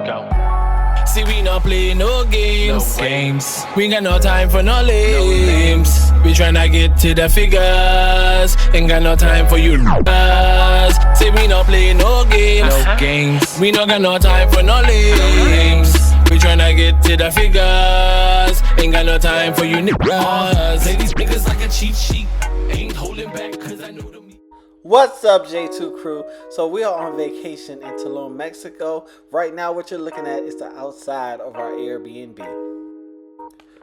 Go. See, we not play no games. No games. We ain't got no time for no lames. We tryna get to the figures. Ain't got no time for you. See, we not play no games. No games. We not got no time for no lames. We tryna get to the figures. Ain't got no time for you niggas. Say these niggas like a cheat sheet. Ain't holding back cause I know them. What's up, J2 crew? So we are on vacation in Tulum, Mexico. Right now what you're looking at is the outside of our Airbnb.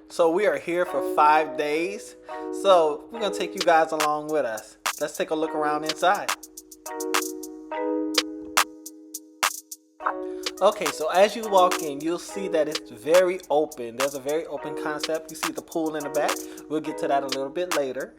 So we are here for 5 days. So we're gonna take you guys along with us. Let's take a look around inside. Okay, so as you walk in, you'll see that it's very open. There's a very open concept. You see the pool in the back. We'll get to that a little bit later.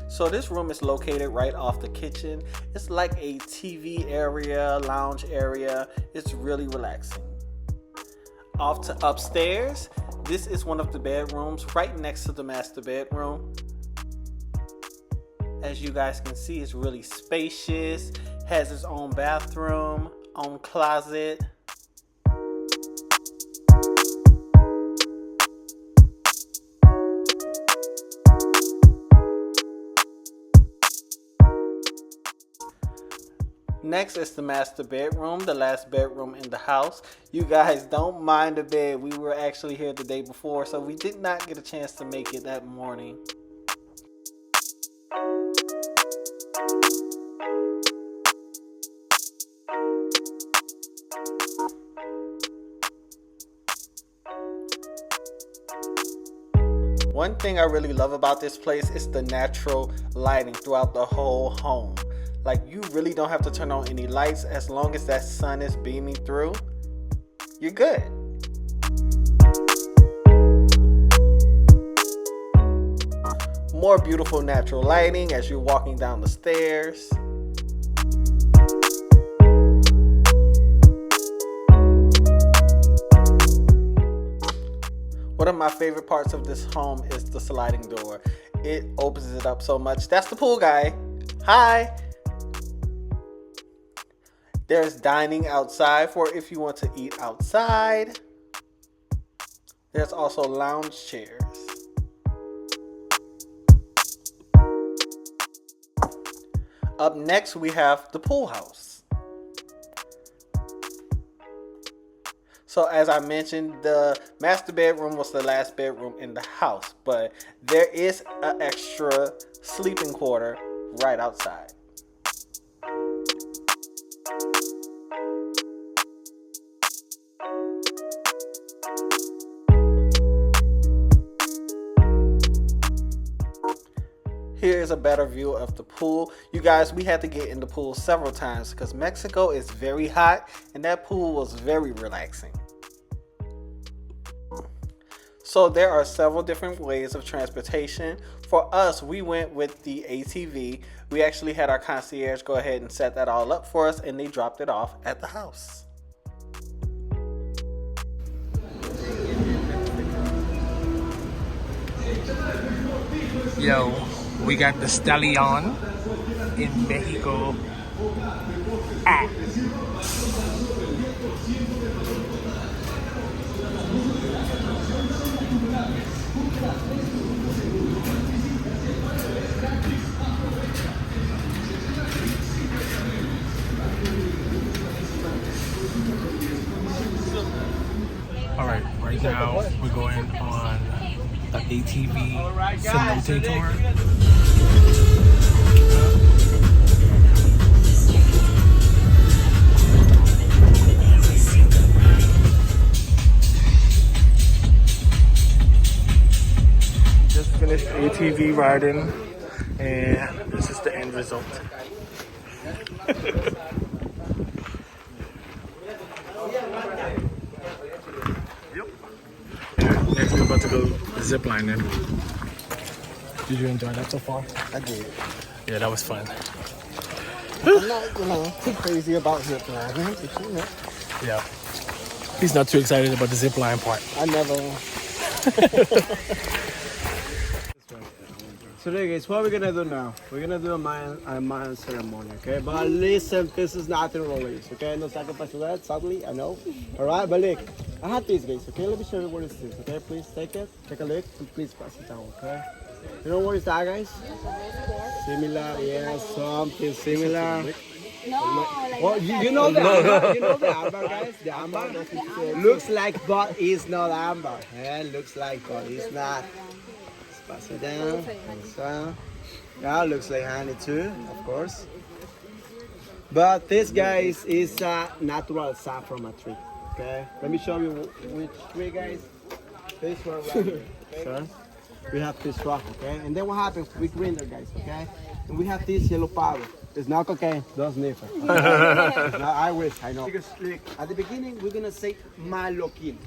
So this room is located right off the kitchen. It's like a TV area, lounge area. It's really relaxing. Off to upstairs, this is one of the bedrooms right next to the master bedroom. As you guys can see, it's really spacious, has its own bathroom, own closet. Next is the master bedroom, the last bedroom in the house. You guys don't mind the bed. We were actually here the day before, so we did not get a chance to make it that morning. One thing I really love about this place is the natural lighting throughout the whole home. Like, you really don't have to turn on any lights. As long as that sun is beaming through, you're good. More beautiful natural lighting as you're walking down the stairs. One of my favorite parts of this home is the sliding door. It opens it up so much. That's the pool guy. Hi. There's dining outside for if you want to eat outside. There's also lounge chairs. Up next, we have the pool house. So as I mentioned, the master bedroom was the last bedroom in the house, but there is an extra sleeping quarter right outside. Here's a better view of the pool. You guys, we had to get in the pool several times because Mexico is very hot and that pool was very relaxing. So there are several different ways of transportation. For us, we went with the ATV. We actually had our concierge go ahead and set that all up for us and they dropped it off at the house. Yo, we got the stallion in Mexico. Ah. Alright, right now we're going on the ATV Cenote tour. Just finished ATV riding and this is the end result. Next we're about to go ziplining. Did you enjoy that so far? I did. Yeah, that was fun. I'm not, too crazy about zip lining. Yeah. He's not too excited about the zip line part. I never. So guys, what we're gonna do now? We're gonna do a Mayan ceremony, okay? But listen, this is not in release, okay? No sacrifice of that, sadly, I know. Alright, but look, I have these guys, okay? Let me show you what is this, okay? Please take it, take a look, and please pass it down, okay? You know what is that, guys? Similar, yeah, something similar. No, Well, you know the amber, you know the amber, guys? The amber looks like, but it's not amber. Yeah, looks like, but it's not. Pass it down. So, yeah, looks like honey too, of course. But this, guys, is a natural sap from a tree. Okay, let me show you which tree, guys. This one right here. Okay? So, we have this rock, okay? And then what happens? We grinder, guys, okay? And we have this yellow powder. It's not cocaine, don't sniff it. Okay? No, I wish, I know. Because look, at the beginning, we're gonna say malokin.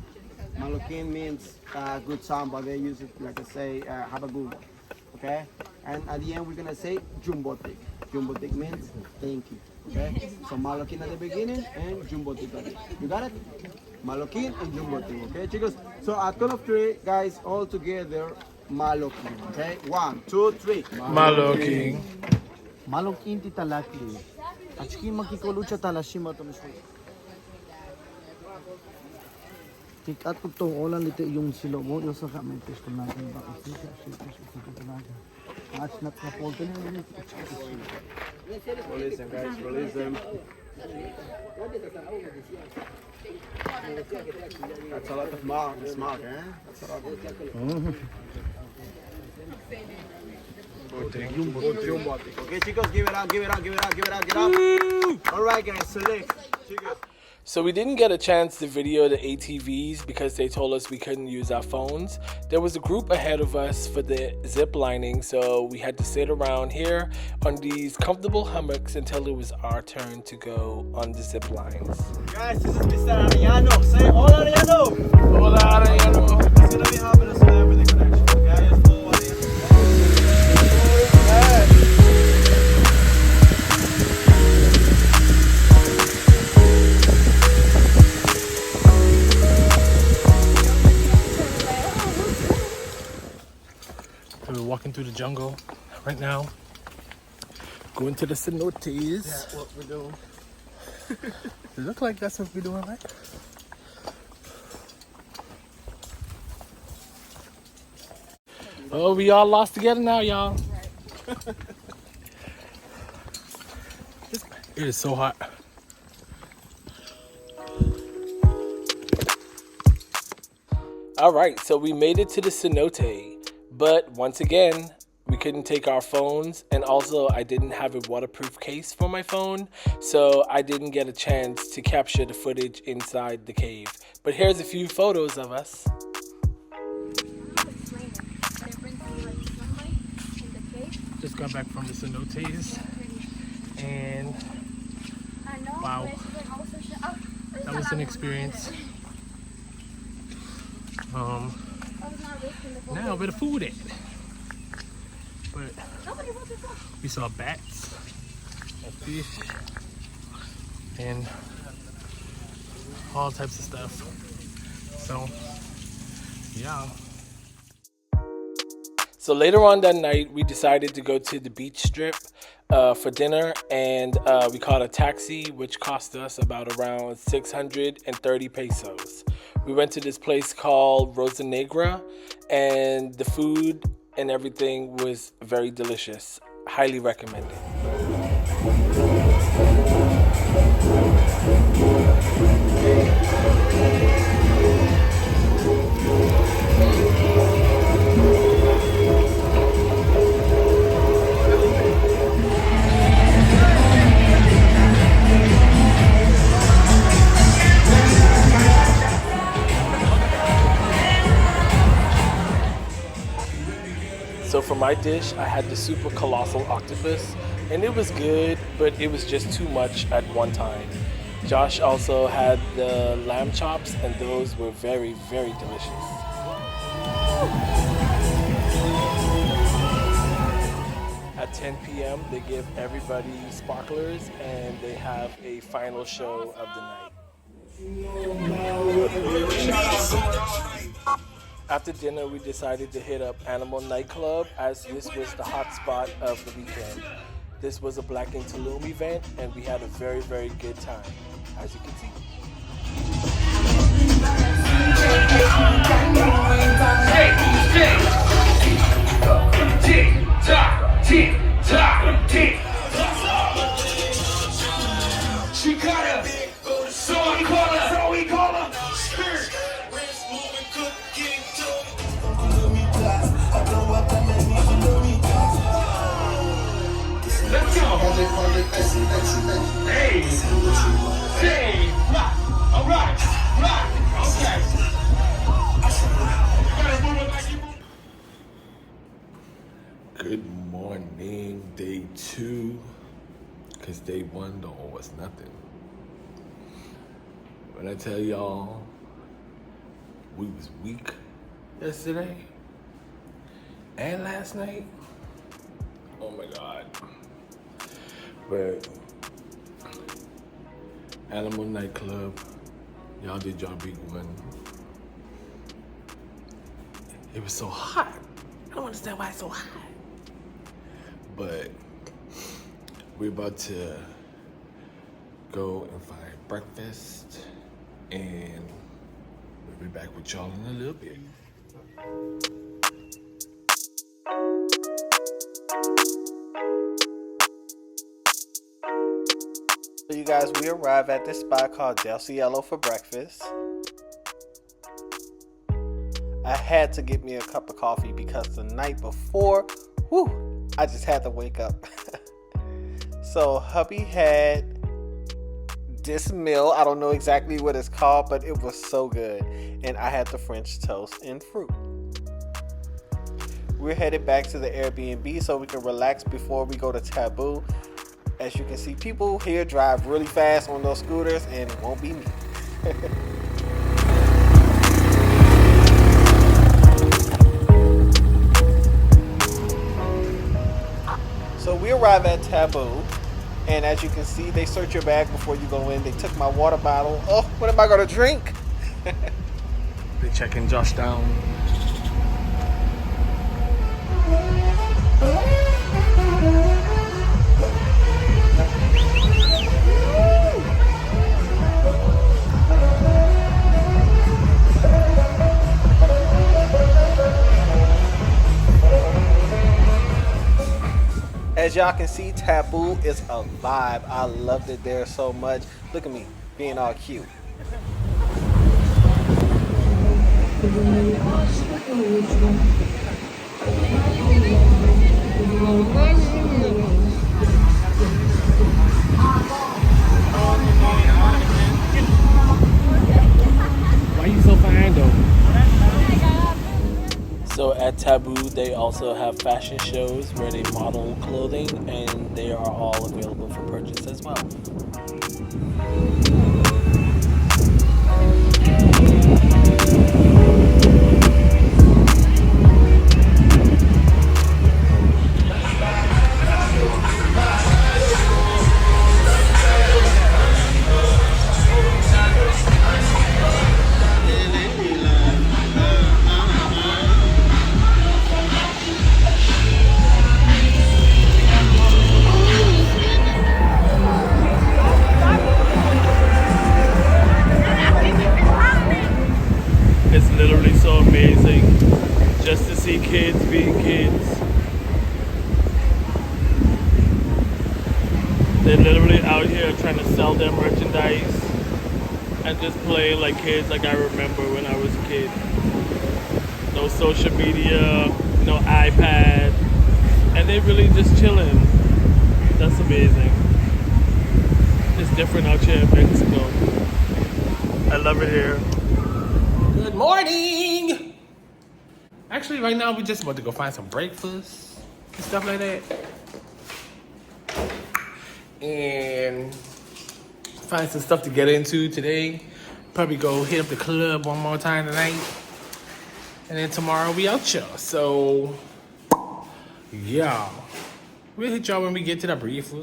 Malokin means good song, but they use it like I say, have a good one, okay? And at the end, we're gonna say jumbotik. Jumbotik means thank you, okay? So malokin at the beginning and jumbotik at the end. You got it? Malokin and jumbotik, okay, chicos? So at count of three, guys, all together, malokin, okay? 1, 2, 3. Maloking. Malokin titalaki. Achki makikolucha talashima tomisho. Tikat ko to olan lite yung silo mo yo sa kami testo natin ba kasi talaga. Match not na po din ni. Release them, guys, release them. That's a lot of smoke, eh? That's a lot of Okay, chicos, give it up, give it up, give it up, give it up, give it up. All right, guys, select. Chicos. So we didn't get a chance to video the ATVs because they told us we couldn't use our phones. There was a group ahead of us for the zip lining, so we had to sit around here on these comfortable hummocks until it was our turn to go on the zip lines. Guys, this is Mr. Ariano. Say hola, Ariano. Hola, Ariano. It's gonna be having a celebrity connection, okay? It's full audience. We're walking through the jungle right now. Going to the cenotes. Yeah, what we're doing. It look like that's what we're doing, right? Oh, we all lost together now, y'all. It is so hot. All right, so we made it to the cenote. But once again, we couldn't take our phones, and also I didn't have a waterproof case for my phone, so I didn't get a chance to capture the footage inside the cave. But here's a few photos of us. Just got back from the cenotes, and wow, that was an experience. Now where the food at? But we saw bats and fish and all types of stuff. So yeah. So later on that night, we decided to go to the beach strip for dinner, and we caught a taxi, which cost us about around 630 pesos. We went to this place called Rosa Negra, and the food and everything was very delicious. Highly recommended. So for my dish, I had the super colossal octopus, and it was good, but it was just too much at one time. Josh also had the lamb chops, and those were very, very delicious. At 10 p.m. they give everybody sparklers and they have a final show of the night. After dinner, we decided to hit up Animal Nightclub as this was the hot spot of the weekend. This was a Black in Tulum event and we had a very, very good time, as you can see. She got her, so I call her, so we call her. Spirit. Let's go. Hey, hey, rock, all right, rock, okay. You gotta move it like you move. Good morning, day 2, because day 1 don't owe us nothing. When I tell y'all, we was weak yesterday and last night, oh my God. But Animal Nightclub, y'all did y'all big one. It was so hot. I don't understand why it's so hot. But we're about to go and find breakfast, and we'll be back with y'all in a little bit. So you guys, we arrived at this spot called Del Cielo for breakfast. I had to get me a cup of coffee because the night before, I just had to wake up. So hubby had this meal. I don't know exactly what it's called, but it was so good. And I had the French toast and fruit. We're headed back to the Airbnb so we can relax before we go to Taboo. As you can see, people here drive really fast on those scooters, and it won't be me. So we arrive at Taboo, and as you can see, they search your bag before you go in. They took my water bottle. Oh, what am I gonna drink? They checking Josh down. As y'all can see, Taboo is a vibe. I loved it there so much. Look at me, being all cute. Why you so fine though? So at Taboo, they also have fashion shows where they model clothing, and they are all available for purchase as well. It's literally so amazing just to see kids being kids. They're literally out here trying to sell their merchandise and just play like kids like I remember when I was a kid. No social media, no iPad, and they really just chilling. That's amazing. It's different out here in Mexico. I love it here. Good morning! Actually, right now we just about to go find some breakfast and stuff like that. And find some stuff to get into today. Probably go hit up the club one more time tonight. And then tomorrow we out here. So, yeah. We'll hit y'all when we get to the briefs. We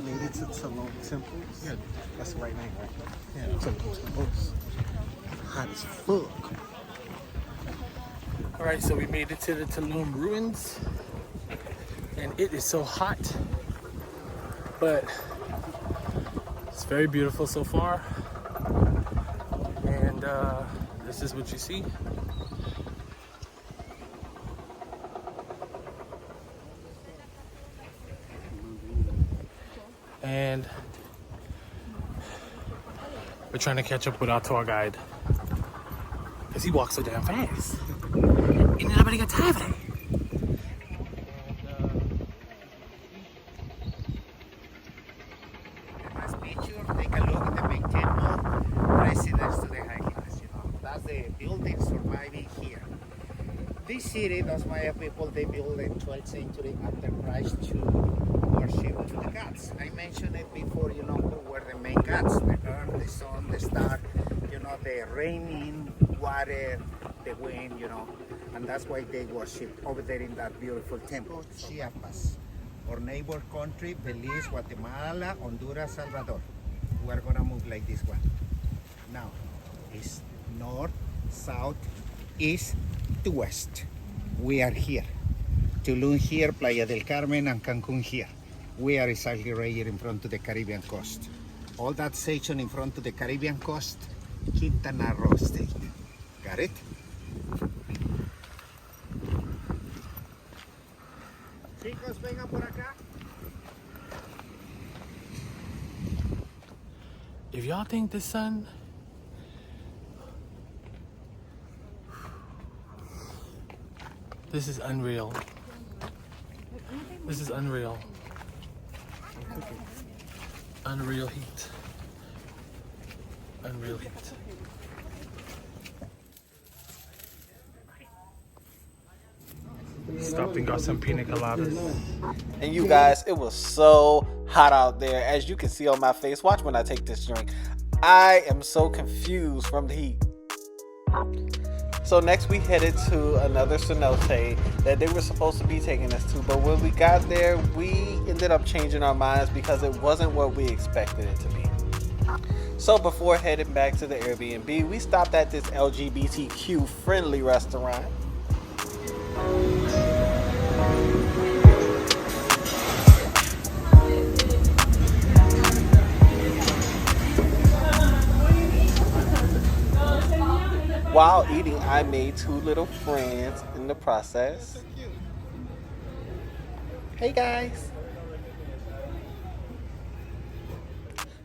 made it to Tulum Temples. Yeah. That's the right name, right? Yeah. Tulum Temples. Hot as fuck. All right, so we made it to the Tulum Ruins, and it is so hot, but it's very beautiful so far. And this is what you see. And we're trying to catch up with our tour guide because he walks so damn fast. And nobody got time for that. Nice picture. Take a look at the big temple, residence to the hyenas. You know, that's the building surviving here. This city, those Maya people, they built in 12th century after Christ to worship to the gods. I mentioned it before. You know, who were the main gods: the earth, the sun, the star. You know, the raining, water, the wind. You know, and that's why they worship over there in that beautiful temple. Chiapas, our neighbor country, Belize, Guatemala, Honduras, Salvador. We're gonna move like this one. Now, it's north, south, east to west. We are here. Tulum here, Playa del Carmen, and Cancun here. We are exactly right here in front of the Caribbean coast. All that section in front of the Caribbean coast, Quintana Roo State. Got it? Chicos, vengan por acá. If y'all think the sun this is unreal. This is unreal. Unreal heat. Unreal heat. Stopped and got some pina coladas. And you guys, it was so hot out there. As you can see on my face, watch when I take this drink. I am so confused from the heat. So next we headed to another cenote that they were supposed to be taking us to, but when we got there, we ended up changing our minds because it wasn't what we expected it to be. So before heading back to the Airbnb, we stopped at this LGBTQ friendly restaurant. While eating, I made two little friends in the process. Hey guys.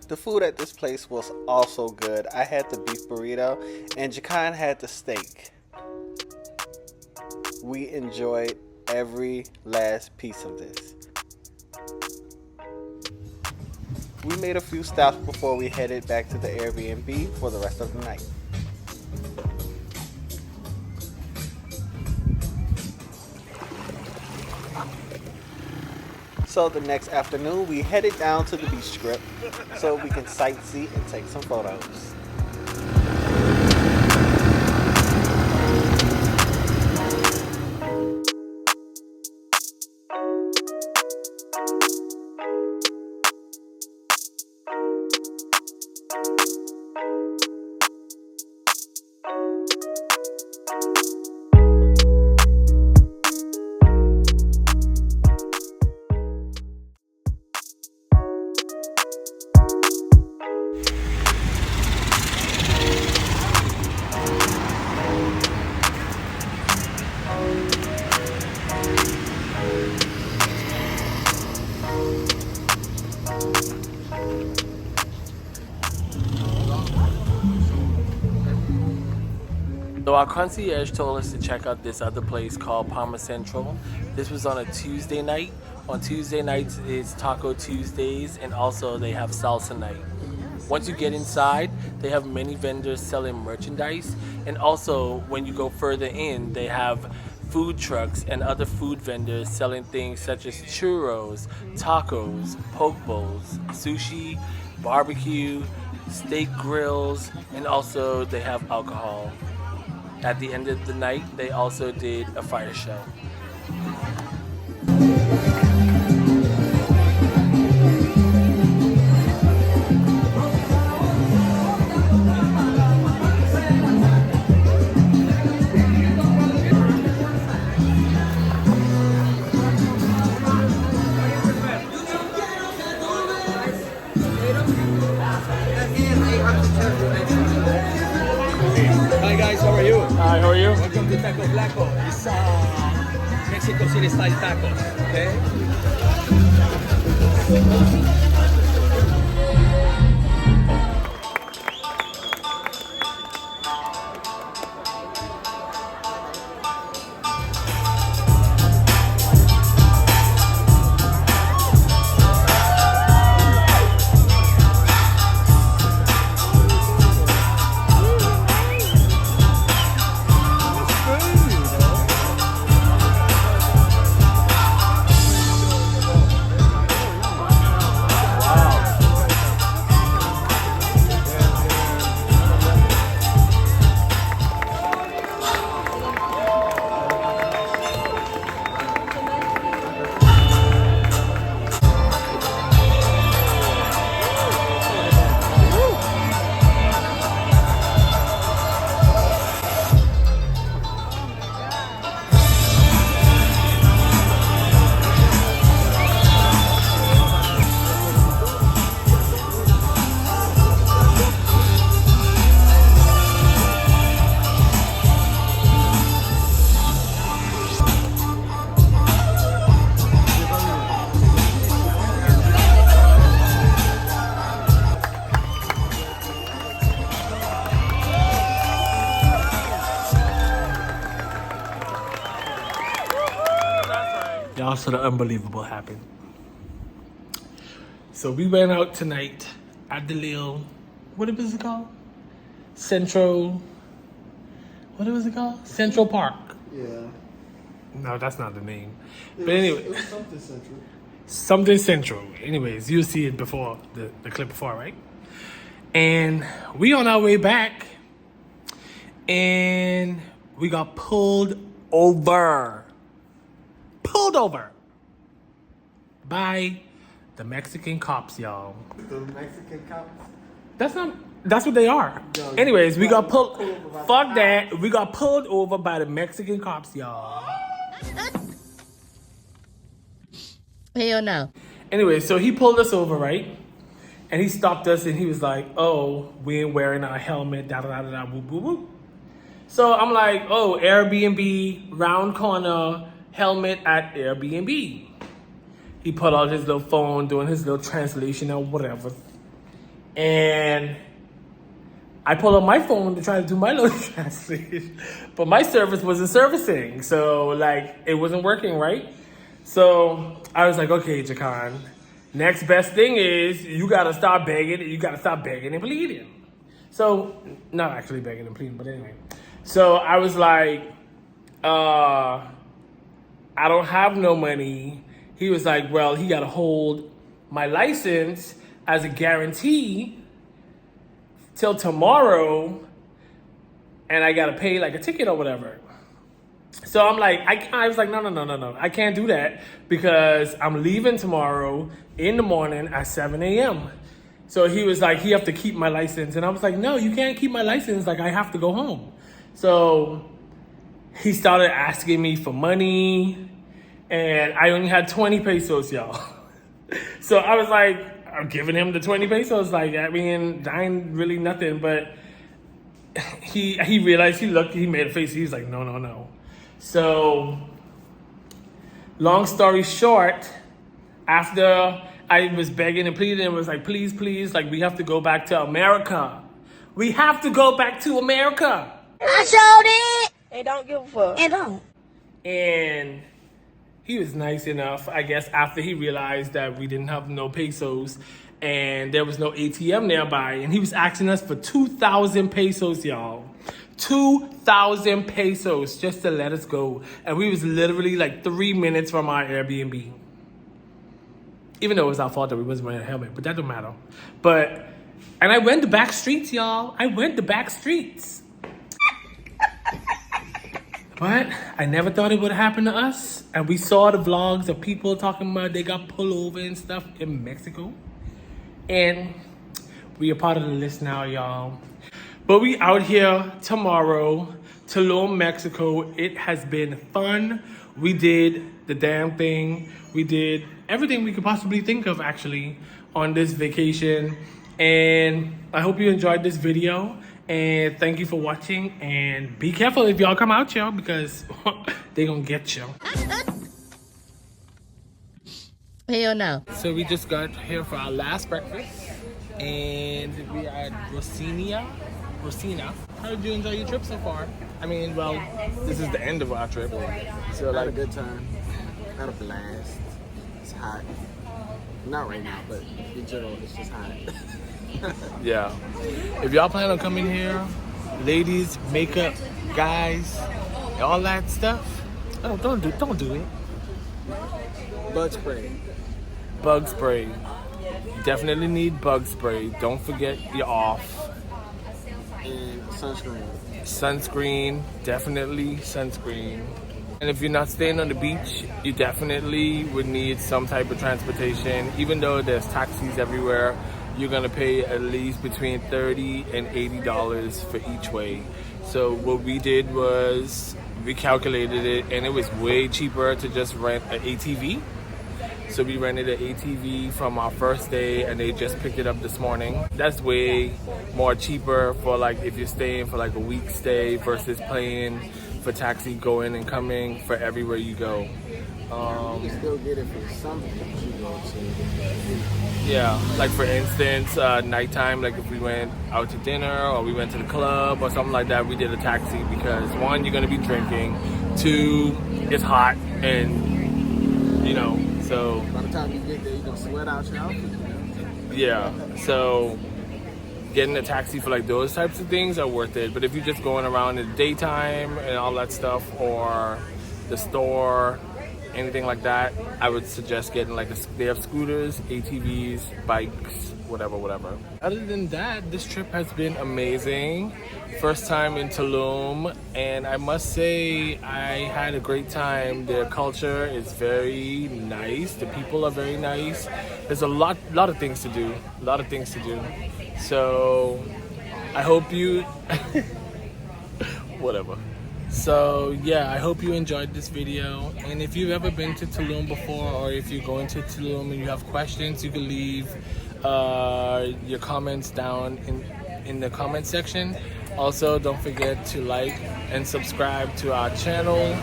The food at this place was also good. I had the beef burrito and Jacan had the steak. We enjoyed every last piece of this. We made a few stops before we headed back to the Airbnb for the rest of the night. So the next afternoon, we headed down to the beach strip so we can sightsee and take some photos. So our concierge told us to check out this other place called Palma Central. This was on a Tuesday night. On Tuesday nights it's Taco Tuesdays, and also they have salsa night. Once you get inside, they have many vendors selling merchandise, and also when you go further in, they have food trucks and other food vendors selling things such as churros, tacos, poke bowls, sushi, barbecue, steak grills, and also they have alcohol. At the end of the night, they also did a fire show. Hi guys, how are you? Hi, how are you? Welcome to Taco Blanco. It's Mexico City style tacos. Okay. Y'all, so the unbelievable happened. So we went out tonight at the little, what was it called? Central Park. Yeah. No, that's not the name. But anyway, It was something central. something Central. Anyways, you'll see it before, the clip before, right? And we on our way back, and we got pulled over by the Mexican cops, y'all. The Mexican cops. That's what they are. No, Anyways, we got pulled. pulled over by the Fuck that. We got pulled over by the Mexican cops, y'all. Hell no. Anyway, so he pulled us over, right? And he stopped us and he was like, oh, we ain't wearing our helmet, da da da da, da, whoop, whoop, whoop. So I'm like, oh, Airbnb, round corner, helmet at Airbnb. He put out his little phone, doing his little translation or whatever. And I pulled up my phone to try to do my little translation. But my service wasn't servicing. So, like, it wasn't working, right? So I was like, okay, Jacan, next best thing is you gotta start begging. You gotta stop begging and pleading. So, not actually begging and pleading, but anyway. So I was like, I don't have no money. He was like, well, he gotta hold my license as a guarantee till tomorrow, and I gotta pay like a ticket or whatever. So I'm like, I was like, no. I can't do that because I'm leaving tomorrow in the morning at 7 a.m. So he was like, he have to keep my license. And I was like, no, you can't keep my license. Like, I have to go home. So he started asking me for money, and I only had 20 pesos, y'all. So I was like, I'm giving him the 20 pesos. Like, I mean, that ain't really nothing. But he realized, he looked, he made a face. He was like, no. So, long story short, after I was begging and pleading and was like, please, like, we have to go back to America. We have to go back to America. I showed it. And don't give a fuck. And don't. And he was nice enough, I guess, after he realized that we didn't have no pesos and there was no ATM nearby, and he was asking us for 2,000 pesos, y'all. 2,000 pesos just to let us go. And we was literally like 3 minutes from our Airbnb. Even though it was our fault that we wasn't wearing a helmet, but that don't matter. And I went the back streets, y'all. I went the back streets. But I never thought it would happen to us. And we saw the vlogs of people talking about they got pulled over and stuff in Mexico. And we are part of the list now, y'all. But we out here tomorrow, Tulum, Mexico. It has been fun. We did the damn thing. We did everything we could possibly think of, actually, on this vacation. And I hope you enjoyed this video. And thank you for watching. And be careful if y'all come out, y'all, because they gonna get you. Hell no. So we just got here for our last breakfast. And we are at Rosina. How did you enjoy your trip so far? I mean, well, this is the end of our trip. So Had a good time. Had a blast. It's hot. Not right now, but in general, it's just hot. yeah. If y'all plan on coming here, ladies, makeup, guys, all that stuff, don't do it. Bug spray. Bug spray. You definitely need bug spray. Don't forget your off. And sunscreen. Sunscreen, definitely sunscreen. And if you're not staying on the beach, you definitely would need some type of transportation. Even though there's taxis everywhere, you're gonna pay at least between $30 and $80 for each way. So what we did was we calculated it, and it was way cheaper to just rent an ATV. So we rented an ATV from our first day, and they just picked it up this morning. That's way more cheaper for like if you're staying for like a week stay versus paying for taxi going and coming for everywhere you go. You can still get it for some things you go to. Yeah, like for instance, nighttime, like if we went out to dinner or we went to the club or something like that, we did a taxi because one, you're gonna be drinking, two, it's hot, and you know, so. By the time you get there, you're gonna sweat out your outfit. Yeah, so getting a taxi for like those types of things are worth it. But if you're just going around in the daytime and all that stuff, or the store, anything like that, I would suggest getting like they have scooters, ATVs, bikes, whatever. Other than that, this trip has been amazing. First time in Tulum, and I must say I had a great time. Their culture is very nice. The people are very nice. There's a lot of things to do. So I hope you whatever. So yeah, I hope you enjoyed this video. And if you've ever been to Tulum before, or if you're going to Tulum and you have questions, you can leave your comments down in the comment section. Also, don't forget to like and subscribe to our channel,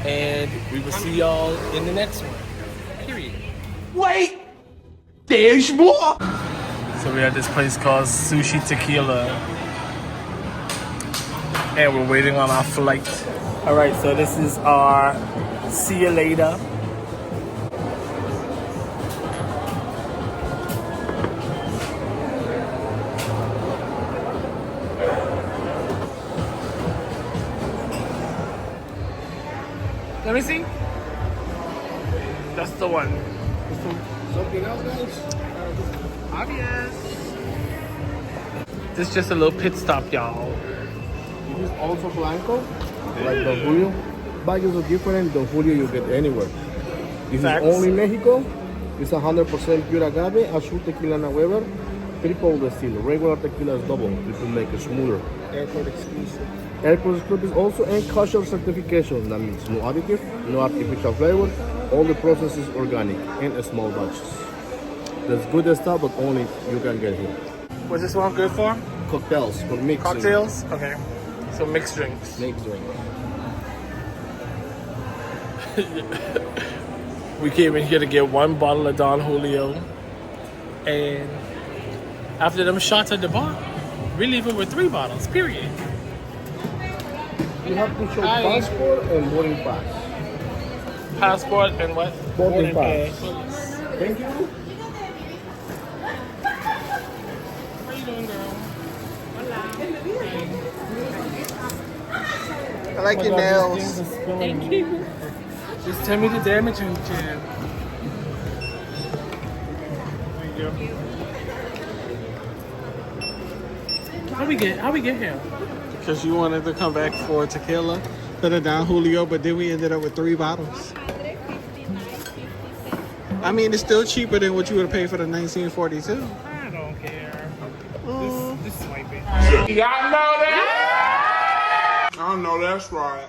and we will see y'all in the next one. Period. Wait! There's more! So we're at this place called Sushi Tequila, and we're waiting on our flight. All right, so this is our see you later. Let me see. That's the one. Something else, guys? Obvious. This is just a little pit stop, y'all. This is also blanco, like the Julio. Baguios are different than Julio you get anywhere. This Facts. is only Mexico. It's 100% pure agave, azul tequila however, triple distilled. Regular tequila is double. This will make it smoother. Airport exclusive. Airport exclusive is also and kosher certification. That means no additive, no artificial flavor. All the process is organic and small batches. That's good stuff, but only you can get here. What's this one good for? Cocktails for mixing. Cocktails? Okay. So mixed drinks. Mixed drink. We came in here to get one bottle of Don Julio, and after them shots at the bar, we're leaving with 3 bottles, period. You have to show Hi. passport and boarding pass. Passport and what? Boarding pass. pass. Thank you. like Oh your my God, nails. these things are spilling. Thank you. Just tell me the damage and Jen. There you go. How we get here? Because you wanted to come back for tequila, put it down Julio, but then we ended up with 3 bottles. I mean, it's still cheaper than what you would have paid for the 1942. I don't care. This might be. Y'all know that? I know that's right.